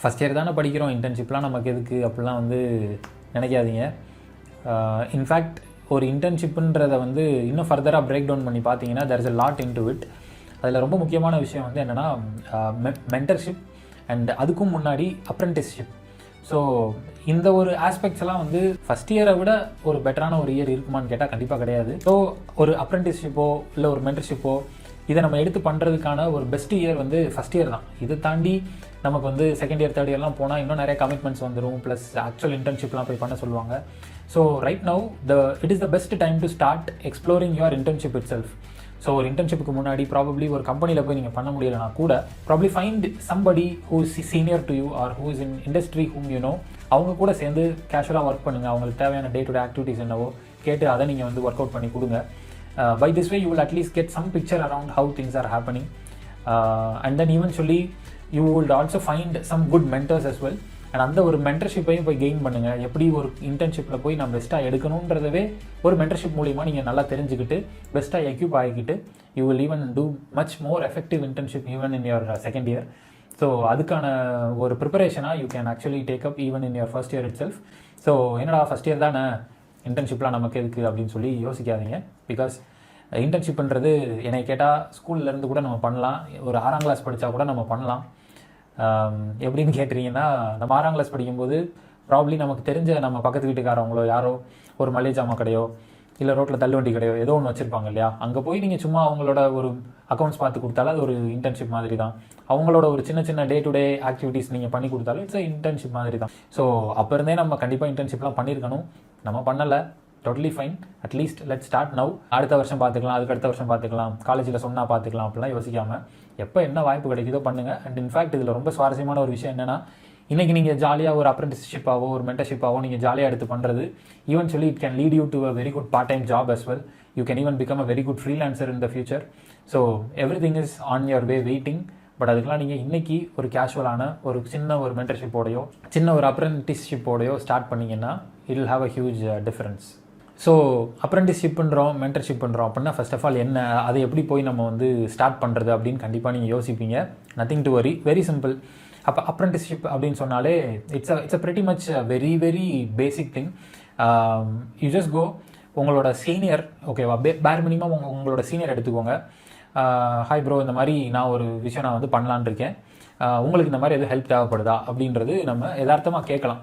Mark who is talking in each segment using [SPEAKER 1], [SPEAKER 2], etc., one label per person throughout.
[SPEAKER 1] First year தானே படிக்கிறோம், இன்டர்ன்ஷிப்லாம் நமக்கு எதுக்கு அப்படிலாம் வந்து நினைக்காதீங்க. இன்ஃபேக்ட் ஒரு இன்டர்ன்ஷிப்புன்றதை வந்து இன்னும் ஃபர்தராக பிரேக் டவுன் பண்ணி பார்த்தீங்கன்னா there is a lot into it. அதில் ரொம்ப முக்கியமான விஷயம் வந்து என்னென்னா மென்டர்ஷிப் அண்ட் அதுக்கும் முன்னாடி அப்ரெண்டிஸ்ஷிப். ஸோ இந்த ஒரு ஆஸ்பெக்ட்ஸ் எல்லாம் வந்து ஃபஸ்ட் இயரை விட ஒரு பெட்டரான ஒரு இயர் இருக்குமான்னு கேட்டால் கண்டிப்பாக கிடையாது. ஸோ ஒரு அப்ரெண்டிஸ்ஷிப்போ இல்லை ஒரு மென்டர்ஷிப்போ இதை நம்ம எடுத்து பண்ணுறதுக்கான ஒரு பெஸ்ட் இயர் வந்து ஃபஸ்ட் இயர் தான். இதை தாண்டி நமக்கு வந்து செகண்ட் இயர் தேர்ட் இயர்லாம் போனால் இன்னும் நிறைய கமிட்மெண்ட்ஸ் வந்துடும், ப்ளஸ் ஆக்சுவல் இன்டர்ன்ஷிப்லாம் போய் பண்ண சொல்லுவாங்க. So right now it is the best time to start exploring your internship it self. So ஒரு இன்டர்ன்ஷிப்புக்கு முன்னாடி ப்ராபப்ளி ஒரு கம்பெனியில் போய் நீங்கள் பண்ண முடியலைனா கூட probably find somebody who is senior to you are who is in industry whom you know. அவங்க கூட சேர்ந்து கேஷுவலாக ஒர்க் பண்ணுங்கள். அவங்களுக்கு தேவையான டே டு டே ஆக்டிவிட்டீஸ் என்னவோ கேட்டு அதை நீங்கள் வந்து ஒர்க் அவுட் பண்ணி கொடுங்க. By this way you will at least get some picture around how things are happening, and then eventually you will also find some good mentors as well. And அந்த ஒரு மென்டர்ஷிப்பையும் போய் கெயின் பண்ணுங்கள். எப்படி ஒரு இன்டர்ன்ஷிப்பில் போய் நான் பெஸ்ட்டாக எடுக்கணுன்றதவே ஒரு மென்டர்ஷிப் மூலிமா நீங்கள் நல்லா தெரிஞ்சுக்கிட்டு பெஸ்ட்டாக எக்யூப் ஆகிக்கிட்டு you will even do much more effective internship even in your second year. So அதுக்கான ஒரு ப்ரிப்பரேஷனாக you can actually take up even in your first year itself. So என்னடா ஃபஸ்ட் இயர் தானே இன்டர்ன்ஷிப்லாம் நமக்கு எதுக்கு அப்படின்னு சொல்லி யோசிக்காதீங்க. பிகாஸ் இன்டர்ன்ஷிப்ன்றது என்னை கேட்டால் ஸ்கூல்லேருந்து கூட நம்ம பண்ணலாம், ஒரு 6ஆம் கிளாஸ் படித்தா கூட நம்ம பண்ணலாம். எப்படின்னு கேட்டிங்கன்னா, நம்ம 6ஆம் கிளாஸ் படிக்கும்போது ப்ராப்ளி நமக்கு தெரிஞ்ச நம்ம பக்கத்து வீட்டுக்காரவங்களோ யாரோ ஒரு மளிகை ஜாமான் கடையோ இல்லை ரோட்டில் தள்ளுவண்டி கடையோ ஏதோ ஒன்று வச்சுருப்பாங்க இல்லையா, அங்கே போய் நீங்கள் சும்மா அவங்களோட ஒரு அக்கௌண்ட்ஸ் பார்த்து கொடுத்தாலும் அது ஒரு இன்டர்ன்ஷிப் மாதிரி தான். அவங்களோட ஒரு சின்ன சின்ன டே டு டே ஆக்டிவிட்டீஸ் நீங்கள் பண்ணி கொடுத்தாலும் இட்ஸ் இன்டர்ன்ஷிப் மாதிரி தான். ஸோ அப்போ இருந்தே நம்ம கண்டிப்பாக இன்டர்ன்ஷிப்லாம் பண்ணியிருக்கணும். நம்ம பண்ணலை, totally fine. At least let start now. அடுத்த வருஷம் பார்த்துக்கலாம், அதுக்கு அடுத்த வருஷம் பார்த்துக்கலாம், காலேஜில் சொன்னால் பார்த்துக்கலாம் அப்படிலாம் யோசிக்காமல் எப்போ என்ன வாய்ப்பு கிடைக்குதோ பண்ணுங்கள். அண்ட் இன்ஃபேக்ட் இதில் ரொம்ப சுவாரஸ்யமான ஒரு விஷயம் என்னென்னா, இன்றைக்கி நீங்கள் ஜாலியாக ஒரு அப்ரெண்டிஸ்ஷிப்பாவோ ஒரு மென்டர்ஷிப்பாவோ நீங்கள் ஜாலியாக எடுத்து பண்ணுறது eventually it can lead you to a very good part time job as well. You can even become a very good freelancer in the future. So everything is on your way waiting. But அதுக்கெலாம் நீங்கள் இன்றைக்கி ஒரு கேஷுவலான ஒரு சின்ன ஒரு மென்டர்ஷிப்போடையோ சின்ன ஒரு அப்ரெண்டிஸ்ஷிப்போடையோ start பண்ணிங்கன்னா it will have a huge difference. So apprenticeship பண்ணுறோம், மென்டர்ஷிப் பண்ணுறோம் அப்படின்னா ஃபர்ஸ்ட் ஆஃப் ஆல் என்ன, அதை எப்படி போய் நம்ம வந்து ஸ்டார்ட் பண்ணுறது அப்படின்னு கண்டிப்பாக நீங்கள் யோசிப்பீங்க. Nothing to worry, very simple. அப்போ அப்ரெண்டிஸ்ஷிப் அப்படின்னு சொன்னாலே it's a pretty much very very basic thing. You just go, உங்களோட சீனியர், ஓகேவா, பேர் மினிமம் உங்களோட சீனியர் எடுத்துக்கோங்க. ஹாய் ப்ரோ, இந்த மாதிரி நான் ஒரு விஷயம் நான் வந்து பண்ணலான் இருக்கேன், உங்களுக்கு இந்த மாதிரி எதுவும் ஹெல்ப் தேவைப்படுதா அப்படின்றது நம்ம யதார்த்தமாக கேட்கலாம்.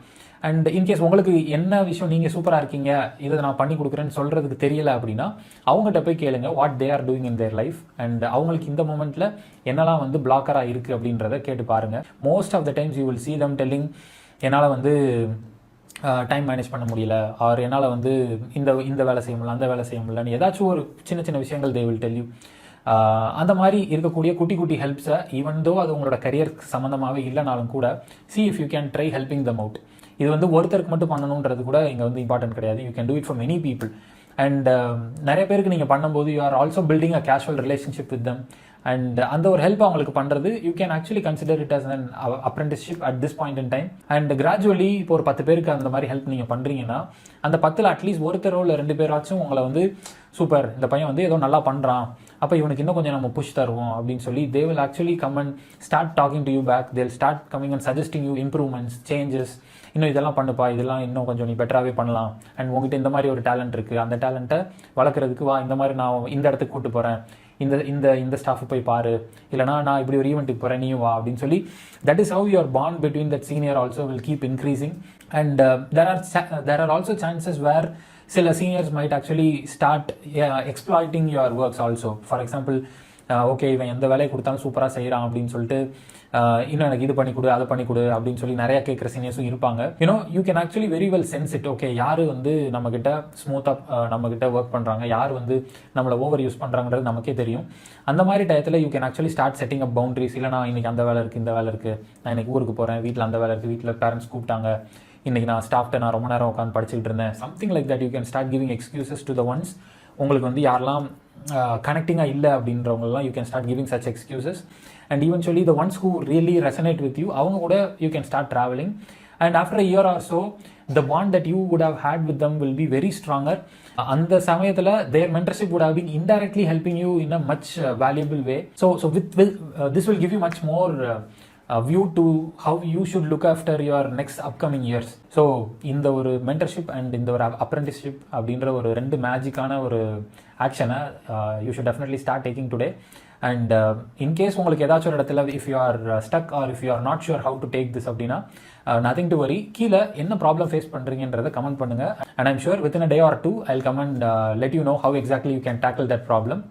[SPEAKER 1] அண்ட் இன்கேஸ் உங்களுக்கு என்ன விஷயம் நீங்கள் சூப்பராக இருக்கீங்க, இதை நான் பண்ணி கொடுக்குறேன்னு சொல்கிறதுக்கு தெரியலை அப்படின்னா அவங்ககிட்ட போய் கேளுங்க what they are doing in their life. And அவங்களுக்கு இந்த மூமெண்ட்டில் என்னெல்லாம் வந்து பிளாக்கராக இருக்குது அப்படின்றத கேட்டு பாருங்கள். Most of the times you will see them telling, என்னால் வந்து டைம் மேனேஜ் பண்ண முடியல, ஆர் என்னால் வந்து இந்த வேலை செய்ய முடியல, அந்த வேலை செய்ய முடியலன்னு ஏதாச்சும் ஒரு சின்ன சின்ன விஷயங்கள் தே வில் டெல் யூ. அந்த மாதிரி இருக்கக்கூடிய குட்டி குட்டி ஹெல்ப்ஸை ஈவன் தோ அது உங்களோட கரியருக்கு சம்மந்தமாகவே இல்லைனாலும் கூட see if you can try helping them out. இது வந்து ஒருத்தருக்கு மட்டும் பண்ணணுன்றது கூட இங்கே வந்து இம்பார்ட்டன்ட் கிடையாது. You can do it for many people. And நிறைய பேருக்கு நீங்கள் பண்ணும்போது you are also building a casual relationship with them. And அந்த ஒரு ஹெல்ப் அவங்களுக்கு பண்ணுறது you can actually consider it as an apprenticeship at this point in time. And gradually இப்போ ஒரு 10 பேருக்கு அந்த மாதிரி ஹெல்ப் நீங்கள் பண்ணுறீங்கன்னா அந்த 10ல் அட்லீஸ்ட் ஒருத்தரோ இல்லை 2 பேராச்சும் உங்களை வந்து சூப்பர், இந்த பையன் வந்து ஏதோ நல்லா பண்ணுறான், அப்போ இவனுக்கு இன்னும் கொஞ்சம் நம்ம புஷ் தருவோம் அப்படின்னு சொல்லி they will actually come and start talking to you back. They will start coming and suggesting you improvements, changes. இன்னும் இதெல்லாம் பண்ணுப்பா, இதெல்லாம் இன்னும் கொஞ்சம் நீ பெட்டராகவே பண்ணலாம், அண்ட் உங்ககிட்ட இந்த மாதிரி ஒரு டேலண்ட் இருக்குது, அந்த டேலண்ட்டை வளர்க்குறதுக்கு வா, இந்த மாதிரி நான் இந்த இடத்துக்கு கூப்பிட்டு போகிறேன், இந்த ஸ்டாஃபை போய் பாரு, இல்லைனா நான் இப்படி ஒரு ஈவெண்ட்டுக்கு போகிறேன், நீயும் வா அப்படின்னு சொல்லி that is how your bond between that senior also will keep increasing. And there are also chances where சில seniors might actually start exploiting your works also. For example, okay இவன் எந்த வேலையை கொடுத்தாலும் சூப்பராக செய்கிறான் அப்படின்னு சொல்லிட்டு இன்னும் எனக்கு இது பண்ணி கொடு, அதை பண்ணி கொடு அப்படின்னு சொல்லி நிறைய கேட்குற சீனியர்ஸும் இருப்பாங்க. You can actually very well sense it. Okay, யார் வந்து நம்மக்கிட்ட ஸ்மூத்தாக நம்மக்கிட்ட ஒர்க் பண்ணுறாங்க, யார் வந்து நம்மளை ஓவர் யூஸ் பண்ணுறாங்கிறது நமக்கே தெரியும். அந்த மாதிரி டயத்தில் you can actually start setting up boundaries. இல்லை நான் இன்றைக்கி அந்த வேலை இருக்குது, இந்த வேலை இருக்குது, நான் இன்றைக்கி ஊருக்கு போகிறேன், வீட்டில் அந்த வேலை இருக்குது, வீட்டில் பேரண்ட்ஸ் கூப்பிட்டாங்க, இன்றைக்கி நான் ஸ்டாஃப்ட்ட நான் ரொம்ப நேரம் உட்காந்து படிச்சுக்கிட்டு இருந்தேன், something like that. You can start giving excuses to the ones. உங்களுக்கு வந்து யாரெல்லாம் கனெக்டிங்காக இல்லை அப்படின்றவங்கலாம் you can start giving such excuses. And eventually the ones who really resonate with you, அவங்க கூட you can start travelling. And after a year or so the bond that you would have had with them will be very stronger. அந்த சமயத்தில் their mentorship would have been indirectly helping you in a much valuable way. So with this will give you much more view to how you should look after your next upcoming years. So இந்த ஒரு mentorship and இந்த ஒரு apprenticeship அப்படின்ற ஒரு 2 மேஜிக்கான ஒரு ஆக்ஷனை you should definitely start taking today. And in case உங்களுக்கு ஏதாச்சும் ஒரு இடத்துல if you are stuck or if you are not sure how to take this அப்படின்னா நத்திங் டு வரி. கீழே என்ன ப்ராப்ளம் ஃபேஸ் பண்ணுறீங்கன்றதை கமெண்ட் பண்ணுங்கள். And I'm sure within a day or 2 I will come and let you know how exactly you can tackle that problem.